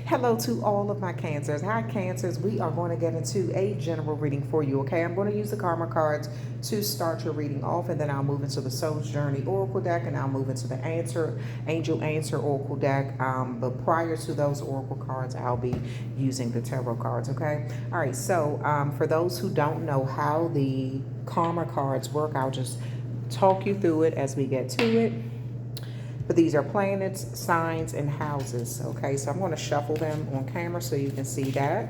Hello to all of my Cancers. Hi, Cancers. We are going to get into a general reading for you, okay? I'm going to use the Karma cards to start your reading off, and then I'll move into the Soul's Journey Oracle deck, and I'll move into the Angel Answer Oracle deck. But prior to those Oracle cards, I'll be using the Tarot cards, okay? All right, so for those who don't know how the Karma cards work, I'll just talk you through it as we get to it. But these are planets, signs, and houses. Okay, so I'm going to shuffle them on camera so you can see that.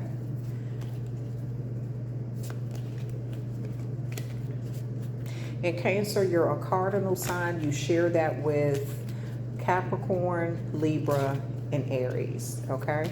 In Cancer, you're a cardinal sign. You share that with Capricorn, Libra, and Aries. Okay.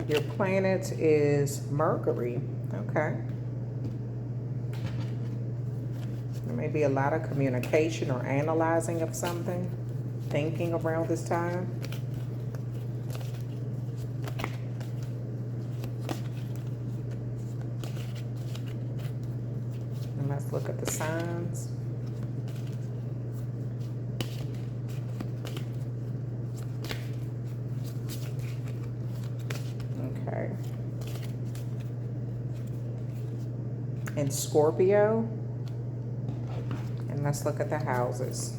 Your planet is Mercury, okay? There may be a lot of communication or analyzing of something, thinking around this time. And let's look at the signs. Okay. And Scorpio. And let's look at the houses.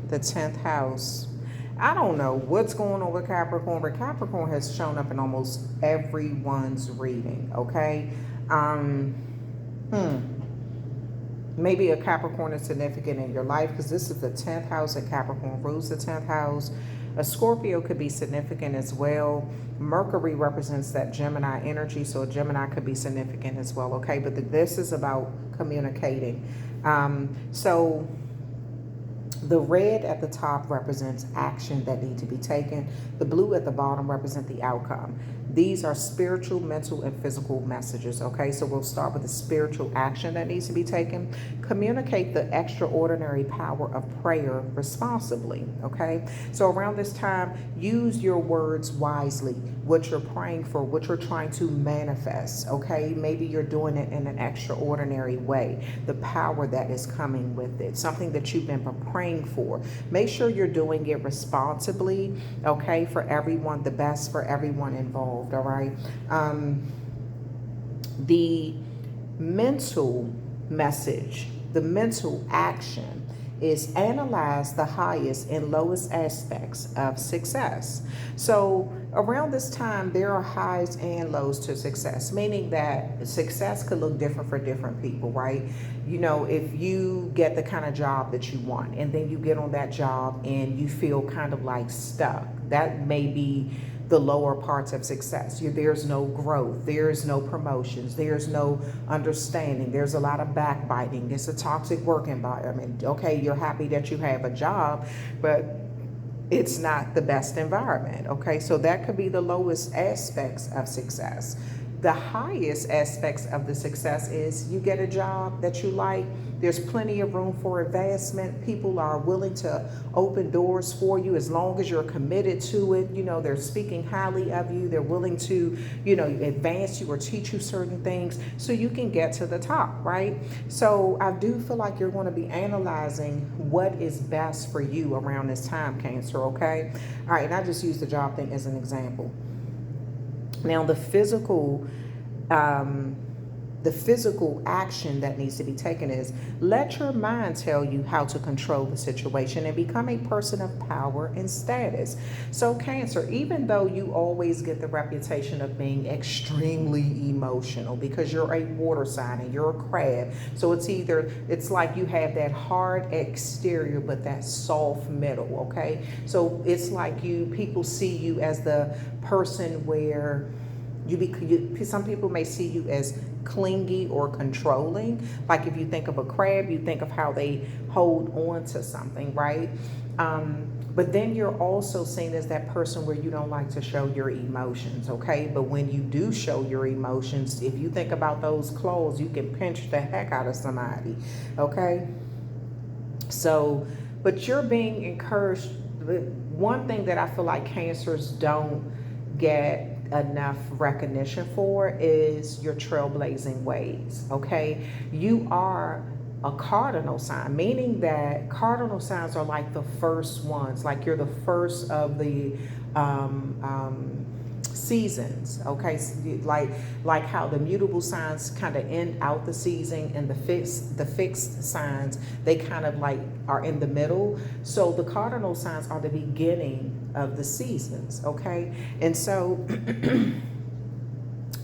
The 10th house. I don't know what's going on with Capricorn, but Capricorn has shown up in almost everyone's reading, okay? Maybe a Capricorn is significant in your life because this is the 10th house and Capricorn rules the 10th house. A Scorpio could be significant as well. Mercury represents that Gemini energy, so a Gemini could be significant as well, okay? But this is about communicating. So the red at the top represents action that need to be taken. The blue at the bottom represent the outcome. These are spiritual, mental, and physical messages, okay? So we'll start with the spiritual action that needs to be taken. Communicate the extraordinary power of prayer responsibly, okay? So around this time, use your words wisely. What you're praying for, what you're trying to manifest, okay? Maybe you're doing it in an extraordinary way. The power that is coming with it, something that you've been praying for. Make sure you're doing it responsibly, okay? For everyone, the best for everyone involved, all right? The mental message, the mental action is analyze the highest and lowest aspects of success. So around this time, there are highs and lows to success, meaning that success could look different for different people, right? You know, if you get the kind of job that you want and then you get on that job and you feel kind of like stuck, that may be the lower parts of success. There's no growth, there's no promotions, there's no understanding, there's a lot of backbiting, it's a toxic work environment. Okay, you're happy that you have a job, but it's not the best environment, okay? So that could be the lowest aspects of success. The highest aspects of the success is you get a job that you like, there's plenty of room for advancement, people are willing to open doors for you as long as you're committed to it. You know, they're speaking highly of you, they're willing to, you know, advance you or teach you certain things so you can get to the top, right? So I do feel like you're going to be analyzing what is best for you around this time, Cancer, okay? All right, and I just used the job thing as an example. Now, the physical action that needs to be taken is let your mind tell you how to control the situation and become a person of power and status. So Cancer, even though you always get the reputation of being extremely emotional because you're a water sign and you're a crab, so it's like you have that hard exterior but that soft middle, okay? So it's like people see you as the person where Some people may see you as clingy or controlling. Like if you think of a crab, you think of how they hold on to something, right? But then you're also seen as that person where you don't like to show your emotions, okay? But when you do show your emotions, if you think about those claws, you can pinch the heck out of somebody, okay? So, but you're being encouraged. One thing that I feel like Cancers don't get enough recognition for is your trailblazing ways, okay? You are a cardinal sign, meaning that cardinal signs are like the first ones, like you're the first of the seasons, okay? So like how the mutable signs kind of end out the season, and the fixed signs, they kind of like are in the middle. So the cardinal signs are the beginning of the seasons, okay? And so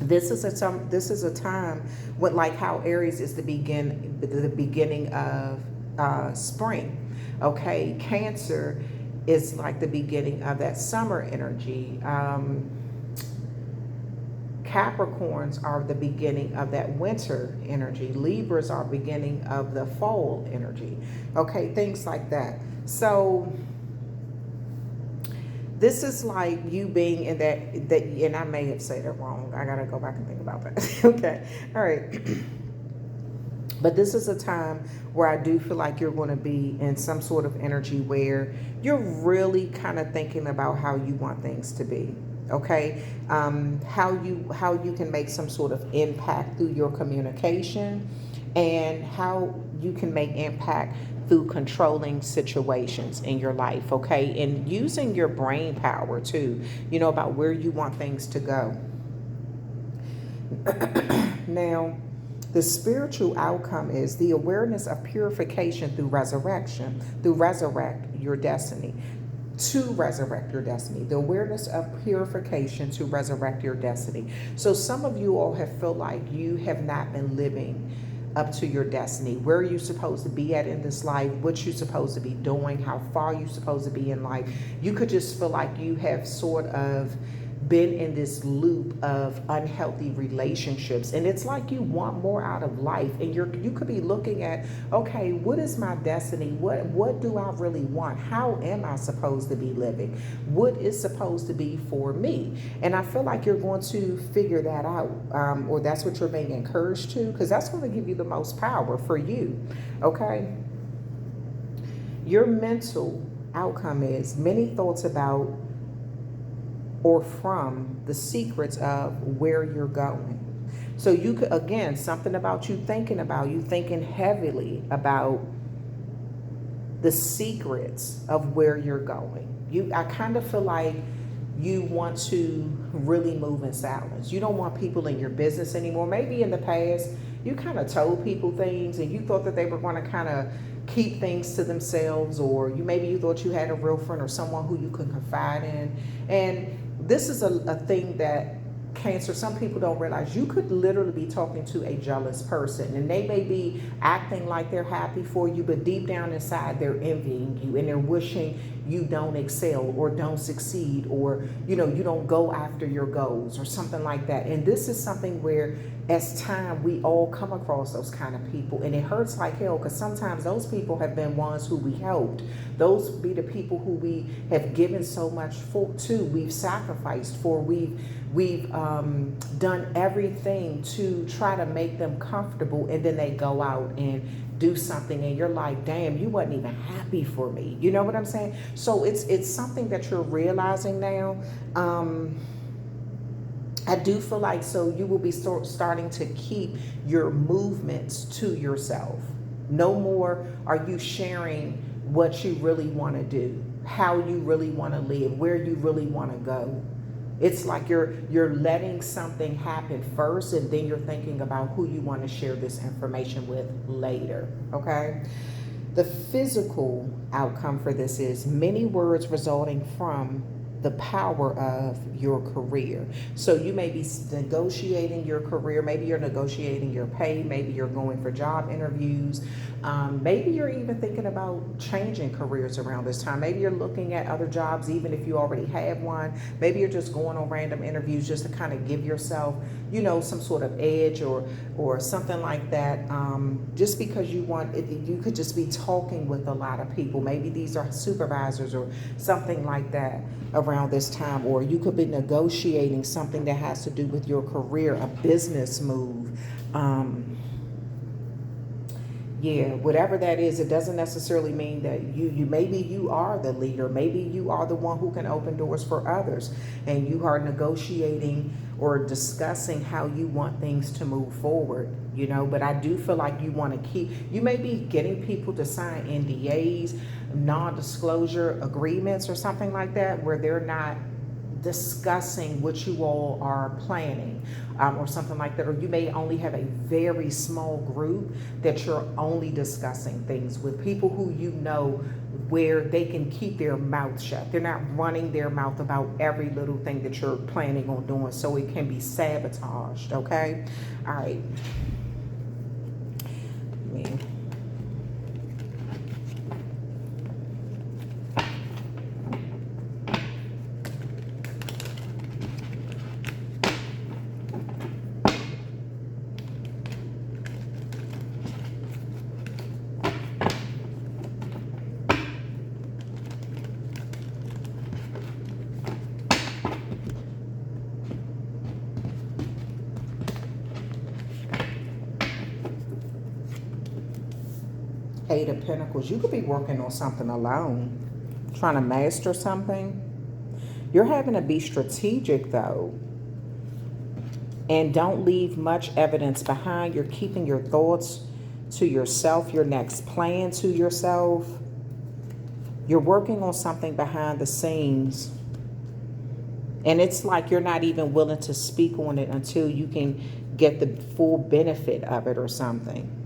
this is a time when, like how Aries is the beginning of spring, okay? Cancer is like the beginning of that summer energy. Capricorns are the beginning of that winter energy. Libras are beginning of the fall energy, okay? Things like that. So this is like you being in that, and I may have said it wrong. I gotta go back and think about that. Okay, all right. But this is a time where I do feel like you're going to be in some sort of energy where you're really kind of thinking about how you want things to be. Okay, how you can make some sort of impact through your communication, and how you can make impact through controlling situations in your life, okay? And using your brain power too, about where you want things to go. Now, the spiritual outcome is the awareness of purification through resurrection, resurrect your destiny. To resurrect your destiny, the awareness of purification to resurrect your destiny. So some of you all have felt like you have not been living up to your destiny. Where are you supposed to be at in this life? What you're supposed to be doing? How far you supposed to be in life? You could just feel like you have sort of been in this loop of unhealthy relationships, and it's like you want more out of life, and you could be looking at, okay, what is my destiny? What do I really want? How am I supposed to be living? What is supposed to be for me? And I feel like you're going to figure that out, or that's what you're being encouraged to, because that's going to give you the most power for you. Okay, your mental outcome is many thoughts about or from the secrets of where you're going. So you could, again, something about you thinking heavily about the secrets of where you're going. I kind of feel like you want to really move in silence. You don't want people in your business anymore. Maybe in the past, you kind of told people things and you thought that they were going to kind of keep things to themselves, or maybe you thought you had a real friend or someone who you could confide in. And this is a thing that Cancer, some people don't realize. You could literally be talking to a jealous person, and they may be acting like they're happy for you, but deep down inside they're envying you, and they're wishing you don't excel or don't succeed, or you don't go after your goals or something like that. And this is something where, as time, we all come across those kind of people, and it hurts like hell, because sometimes those people have been ones who we helped. Those be the people who we have given so much to, we've sacrificed for, we've done everything to try to make them comfortable, and then they go out and do something and you're like, damn, you wasn't even happy for me. You know what I'm saying? So it's something that you're realizing now. I do feel like, so you will be starting to keep your movements to yourself. No more are you sharing what you really want to do, how you really want to live, where you really want to go. It's like you're letting something happen first, and then you're thinking about who you want to share this information with later, okay? The physical outcome for this is many words resulting from the power of your career. So you may be negotiating your career. Maybe you're negotiating your pay. Maybe you're going for job interviews. Maybe you're even thinking about changing careers around this time. Maybe you're looking at other jobs, even if you already have one. Maybe you're just going on random interviews just to kind of give yourself, some sort of edge or something like that. Just because you want it, you could just be talking with a lot of people. Maybe these are supervisors or something like that around this time, or you could be negotiating something that has to do with your career, a business move. Whatever that is, it doesn't necessarily mean that maybe you are the leader. Maybe you are the one who can open doors for others, and you are negotiating or discussing how you want things to move forward, but I do feel like you may be getting people to sign NDAs, non-disclosure agreements or something like that, where they're not discussing what you all are planning, or something like that. Or you may only have a very small group that you're only discussing things with, people who where they can keep their mouth shut. They're not running their mouth about every little thing that you're planning on doing, so it can be sabotaged. Okay, all right. Eight of Pentacles. You could be working on something alone, trying to master something. You're having to be strategic though, and don't leave much evidence behind. You're keeping your thoughts to yourself, your next plan to yourself. You're working on something behind the scenes, and it's like you're not even willing to speak on it until you can get the full benefit of it or something.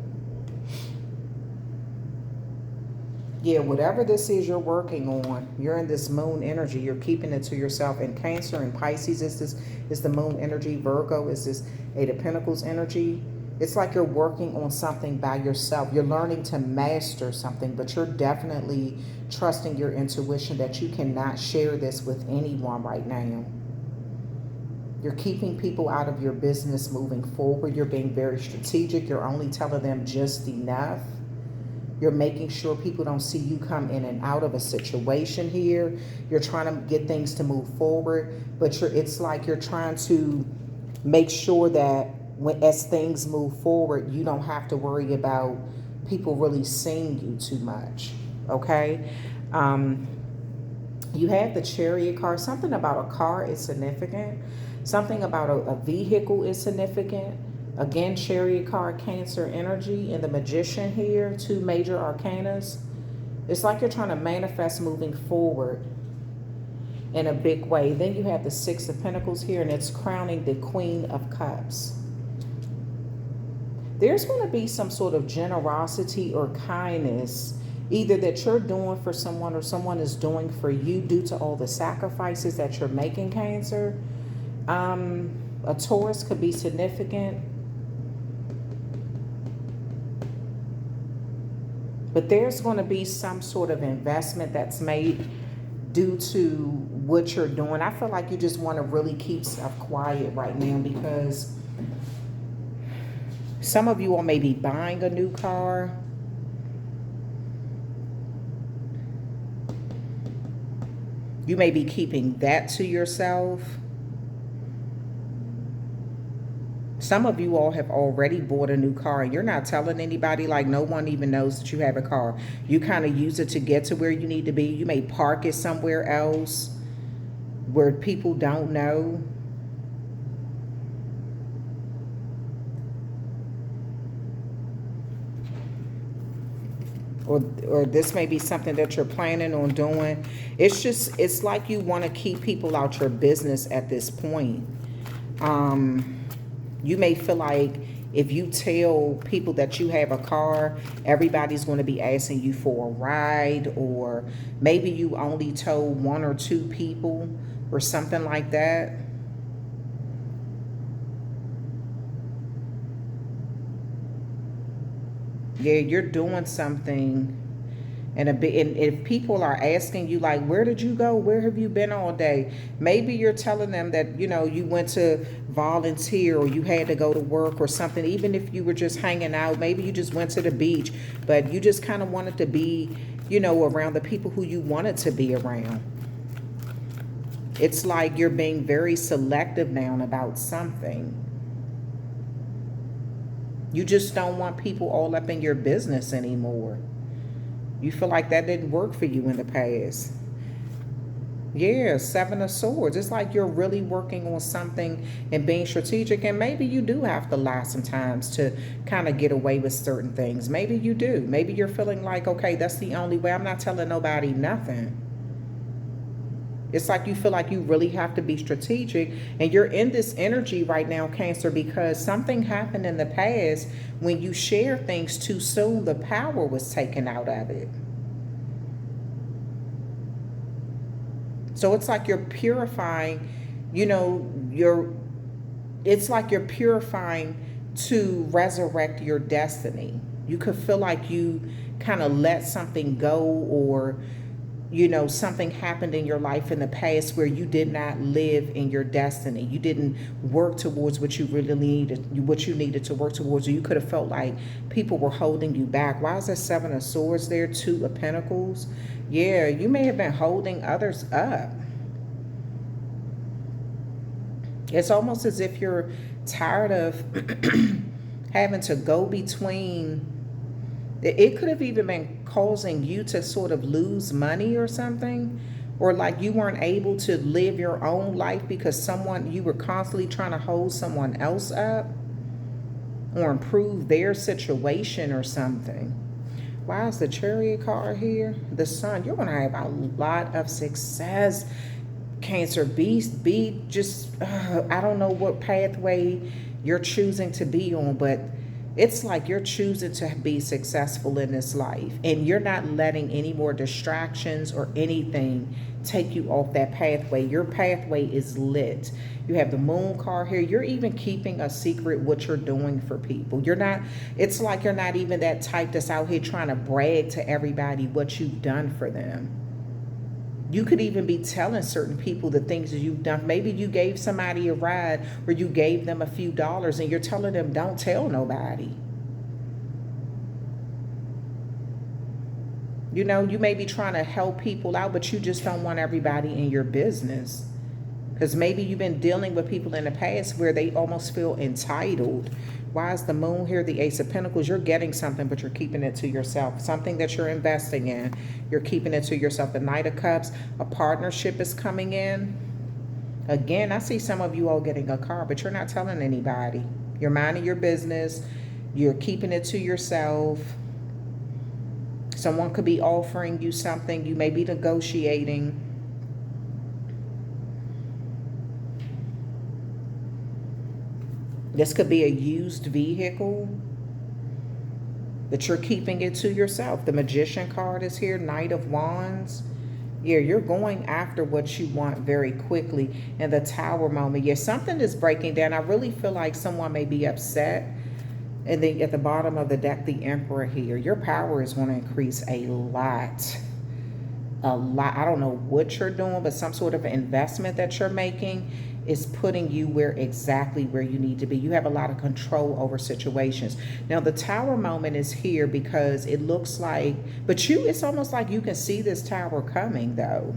Yeah, whatever this is you're working on, you're in this moon energy. You're keeping it to yourself. And Cancer and Pisces is the moon energy. Virgo is this Eight of Pentacles energy. It's like you're working on something by yourself. You're learning to master something, but you're definitely trusting your intuition that you cannot share this with anyone right now. You're keeping people out of your business moving forward. You're being very strategic. You're only telling them just enough. You're making sure people don't see you come in and out of a situation here. You're trying to get things to move forward, but it's like you're trying to make sure that as things move forward, you don't have to worry about people really seeing you too much, okay? You have the Chariot card. Something about a car is significant. Something about a vehicle is significant. Again, Chariot card, Cancer energy, and the Magician here, two major arcanas. It's like you're trying to manifest moving forward in a big way. Then you have the Six of Pentacles here, and it's crowning the Queen of Cups. There's going to be some sort of generosity or kindness, either that you're doing for someone or someone is doing for you due to all the sacrifices that you're making, Cancer. A Taurus could be significant. But there's going to be some sort of investment that's made due to what you're doing. I feel like you just want to really keep stuff quiet right now, because some of you all may be buying a new car. You may be keeping that to yourself. Some of you all have already bought a new car and you're not telling anybody, like no one even knows that you have a car. You kind of use it to get to where you need to be. You may park it somewhere else where people don't know. Or this may be something that you're planning on doing. It's like you want to keep people out your business at this point. You may feel like If you tell people that you have a car, everybody's going to be asking you for a ride, or maybe you only told 1 or 2 people or something like that. Yeah, you're doing something. And if people are asking you, like, where did you go? Where have you been all day? Maybe you're telling them that, you went to volunteer, or you had to go to work or something. Even if you were just hanging out, maybe you just went to the beach, but you just kind of wanted to be, around the people who you wanted to be around. It's like you're being very selective now about something. You just don't want people all up in your business anymore. You feel like that didn't work for you in the past. Yeah, 7 of Swords. It's like you're really working on something and being strategic. And maybe you do have to lie sometimes to kind of get away with certain things. Maybe you do. Maybe you're feeling like, okay, that's the only way. I'm not telling nobody nothing. It's like you feel like you really have to be strategic, and you're in this energy right now, Cancer, because something happened in the past when you share things too soon. The power was taken out of it. So it's like you're purifying, it's like you're purifying to resurrect your destiny. You could feel like you kind of let something go, or something happened in your life in the past where you did not live in your destiny. You didn't work towards what you really needed, what you needed to work towards. Or you could have felt like people were holding you back. Why is there 7 of Swords there? 2 of Pentacles. Yeah, you may have been holding others up. It's almost as if you're tired of having to go between. It could have even been causing you to sort of lose money or something, or like you weren't able to live your own life because you were constantly trying to hold someone else up or improve their situation or something. Why is the Chariot card here? The Sun. You're going to have a lot of success, Cancer. Be just, I don't know what pathway you're choosing to be on, but it's like you're choosing to be successful in this life, and you're not letting any more distractions or anything take you off that pathway. Your pathway is lit. You have the Moon card here. You're even keeping a secret what you're doing for people. It's like you're not even that type that's out here trying to brag to everybody what you've done for them. You could even be telling certain people the things that you've done. Maybe you gave somebody a ride, or you gave them a few dollars, and you're telling them, don't tell nobody. You may be trying to help people out, but you just don't want everybody in your business. Because maybe you've been dealing with people in the past where they almost feel entitled. Why is the Moon here? The Ace of Pentacles. You're getting something, but you're keeping it to yourself. Something that you're investing in, you're keeping it to yourself. The Knight of Cups. A partnership is coming in. Again, I see some of you all getting a car, but you're not telling anybody. You're minding your business. You're keeping it to yourself. Someone could be offering you something. You may be negotiating. This could be a used vehicle, but you're keeping it to yourself. The Magician card is here. Knight of Wands. Yeah, you're going after what you want very quickly. And the Tower moment. Yeah, something is breaking down. I really feel like someone may be upset. And then at the bottom of the deck, the Emperor here. Your power is going to increase a lot. A lot. I don't know what you're doing, but some sort of investment that you're making is putting you exactly where you need to be. You have a lot of control over situations. Now, the Tower moment is here because it looks like, it's almost like you can see this tower coming, though.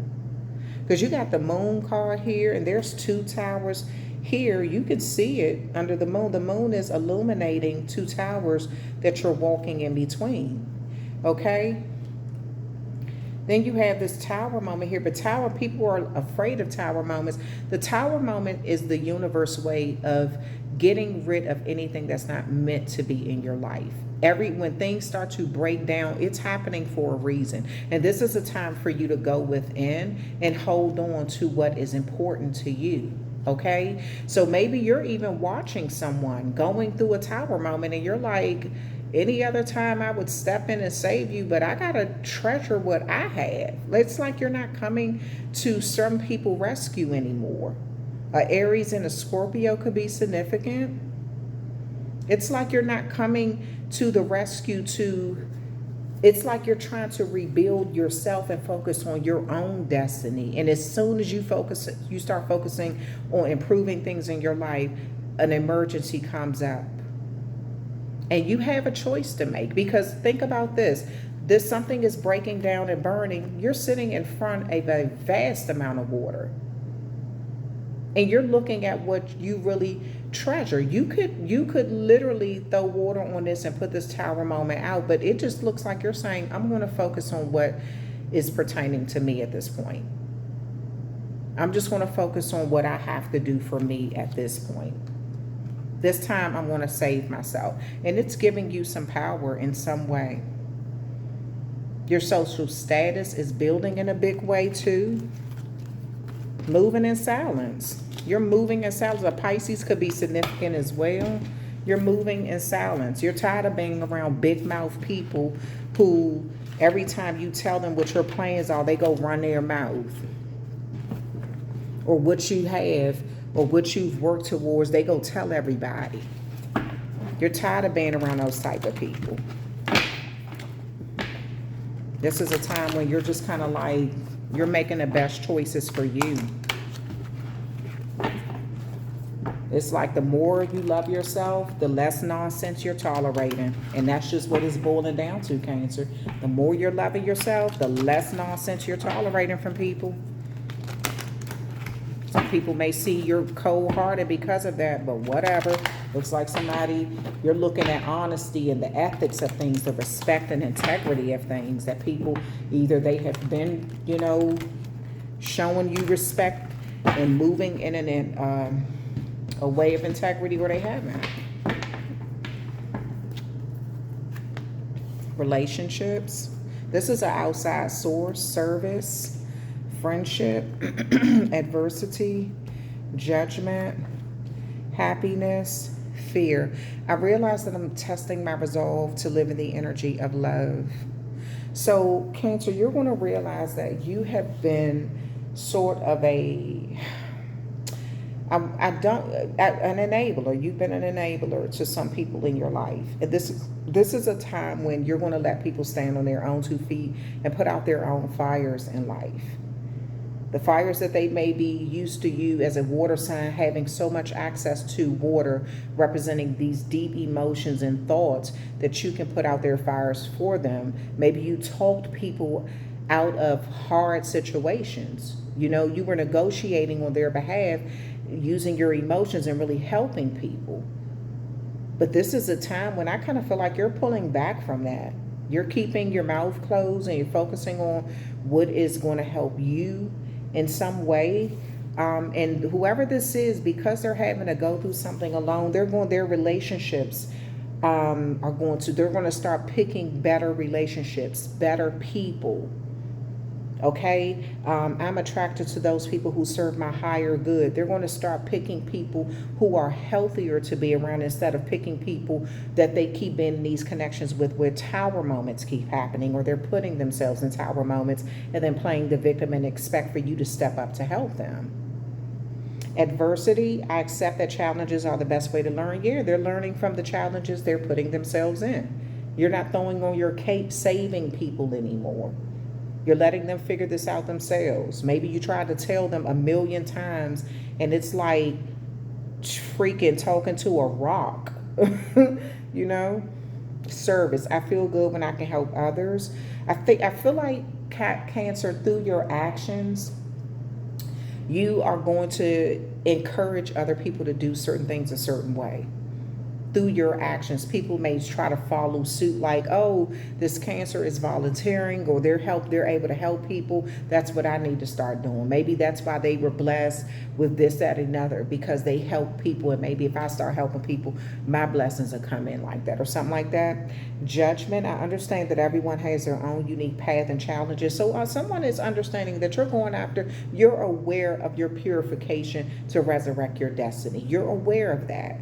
Because you got the Moon card here, and there's 2 towers here. You can see it under the Moon. The Moon is illuminating 2 towers that you're walking in between. Okay? Then you have this Tower moment here, but people are afraid of Tower moments. The Tower moment is the universe way of getting rid of anything that's not meant to be in your life. When things start to break down, it's happening for a reason. And this is a time for you to go within and hold on to what is important to you. Okay, so maybe you're even watching someone going through a tower moment and you're like, any other time I would step in and save you, but I gotta treasure what I have. It's like you're not coming to some people rescue anymore. A Aries and a Scorpio could be significant. It's like you're not coming to the rescue to, it's like you're trying to rebuild yourself and focus on your own destiny. And as soon as you start focusing on improving things in your life, an emergency comes up. And you have a choice to make, because think about this. This something is breaking down and burning. You're sitting in front of a vast amount of water. And you're looking at what you really treasure. You could literally throw water on this and put this tower moment out, but it just looks like you're saying, I'm going to focus on what is pertaining to me at this point. I'm just going to focus on what I have to do for me at this point. This time I'm going to save myself. And it's giving you some power in some way. Your social status is building in a big way too. Moving in silence. You're moving in silence. A Pisces could be significant as well. You're moving in silence. You're tired of being around big mouth people who every time you tell them what your plans are, they go run their mouth. Or what you have or what you've worked towards, they go tell everybody. You're tired of being around those type of people. This is a time when you're just kind of like, you're making the best choices for you. It's like the more you love yourself, the less nonsense you're tolerating. And that's just what it's boiling down to, Cancer. The more you're loving yourself, the less nonsense you're tolerating from people. Some people may see you're cold-hearted because of that, but whatever. Looks like somebody, you're looking at honesty and the ethics of things, the respect and integrity of things, that people, either they have been, showing you respect and moving in a way of integrity, or they haven't. Relationships. This is an outside source, service, friendship, adversity, judgment, happiness, fear. I realize that I'm testing my resolve to live in the energy of love. So, Cancer, you're going to realize that you have been sort of an enabler. You've been an enabler to some people in your life. And this is a time when you're going to let people stand on their own 2 feet and put out their own fires in life. The fires that they may be used to you as a water sign, having so much access to water, representing these deep emotions and thoughts, that you can put out their fires for them. Maybe you talked people out of hard situations. You were negotiating on their behalf, using your emotions and really helping people. But this is a time when I kind of feel like you're pulling back from that. You're keeping your mouth closed and you're focusing on what is going to help you in some way. And whoever this is, because they're having to go through something alone, their relationships they're going to start picking better relationships, better people. Okay, I'm attracted to those people who serve my higher good. They're going to start picking people who are healthier to be around, instead of picking people that they keep in these connections with, where tower moments keep happening, or they're putting themselves in tower moments and then playing the victim and expect for you to step up to help them. Adversity, I accept that challenges are the best way to learn. Yeah, they're learning from the challenges they're putting themselves in. You're not throwing on your cape saving people anymore. You're letting them figure this out themselves. Maybe you tried to tell them 1,000,000 times and it's like freaking talking to a rock. Service. I feel good when I can help others. I feel like Cancer, through your actions, you are going to encourage other people to do certain things a certain way. through your actions. People may try to follow suit like, oh, this Cancer is volunteering, or they're able to help people. That's what I need to start doing. Maybe that's why they were blessed with this, that, and another, because they help people, and maybe if I start helping people, my blessings will come in like that, or something like that. Judgment, I understand that everyone has their own unique path and challenges. So someone is understanding that you're going after, you're aware of your purification to resurrect your destiny. You're aware of that.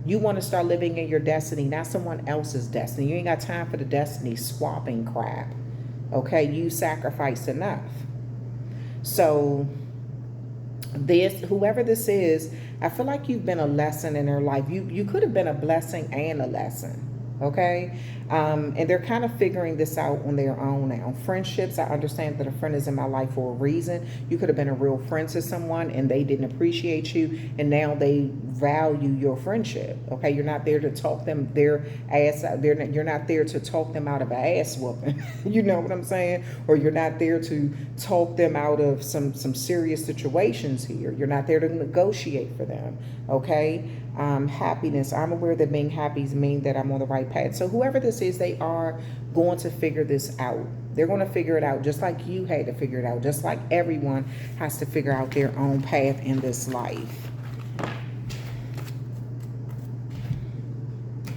You want to start living in your destiny, not someone else's destiny. You ain't got time for the destiny swapping crap. Okay, you sacrificed enough. So this, whoever this is, I feel like you've been a lesson in their life. You could have been a blessing and a lesson. Okay, and they're kind of figuring this out on their own now. Friendships, I understand that a friend is in my life for a reason. You could have been a real friend to someone and they didn't appreciate you, and now they value your friendship. Okay, you're not there to talk them their ass out. You're not there to talk them out of an ass whooping. You know what I'm saying? Or you're not there to talk them out of some serious situations here. You're not there to negotiate for them. Okay. Happiness, I'm aware that being happy means that I'm on the right path. So whoever this is, they are going to figure this out. They're going to figure it out just like you had to figure it out, just like everyone has to figure out their own path in this life.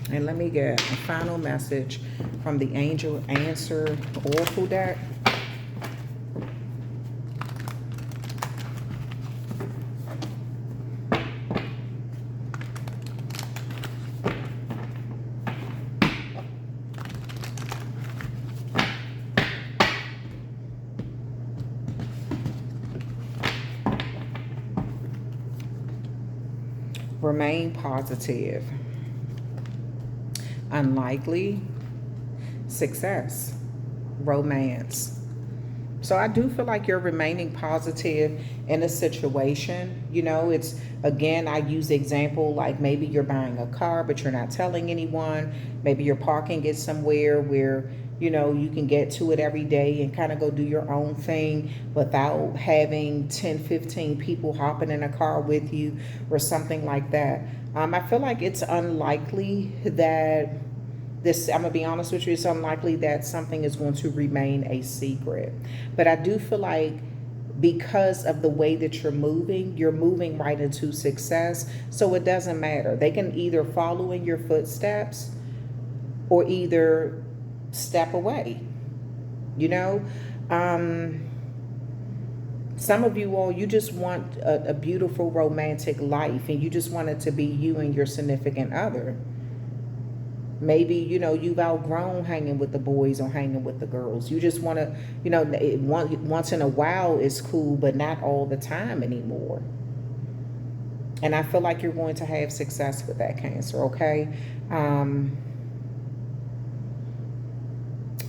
And let me get a final message from the Angel Answer Oracle deck. Remain positive. Unlikely. Success. Romance. So I do feel like you're remaining positive in a situation. You know, it's, again, I use the example like maybe you're buying a car, but you're not telling anyone. Maybe you're parking it somewhere where, you know, you can get to it every day and kind of go do your own thing without having 10, 15 people hopping in a car with you or something like that. I feel like it's unlikely that this, I'm going to be honest with you, it's unlikely that something is going to remain a secret. But I do feel like because of the way that you're moving right into success. So it doesn't matter. They can either follow in your footsteps or either step away. You know, some of you all, you just want a beautiful romantic life, and you just want it to be you and your significant other. Maybe, you know, you've outgrown hanging with the boys or hanging with the girls. You just want to, you know, once in a while is cool, but not all the time anymore. And I feel like you're going to have success with that, Cancer, okay?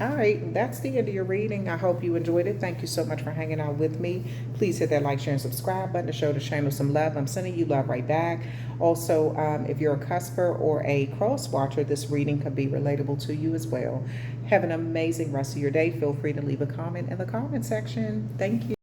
All right, that's the end of your reading. I hope you enjoyed it. Thank you so much for hanging out with me. Please hit that like, share, and subscribe button to show the channel some love. I'm sending you love right back. Also, if you're a cusper or a cross watcher, this reading could be relatable to you as well. Have an amazing rest of your day. Feel free to leave a comment in the comment section. Thank you.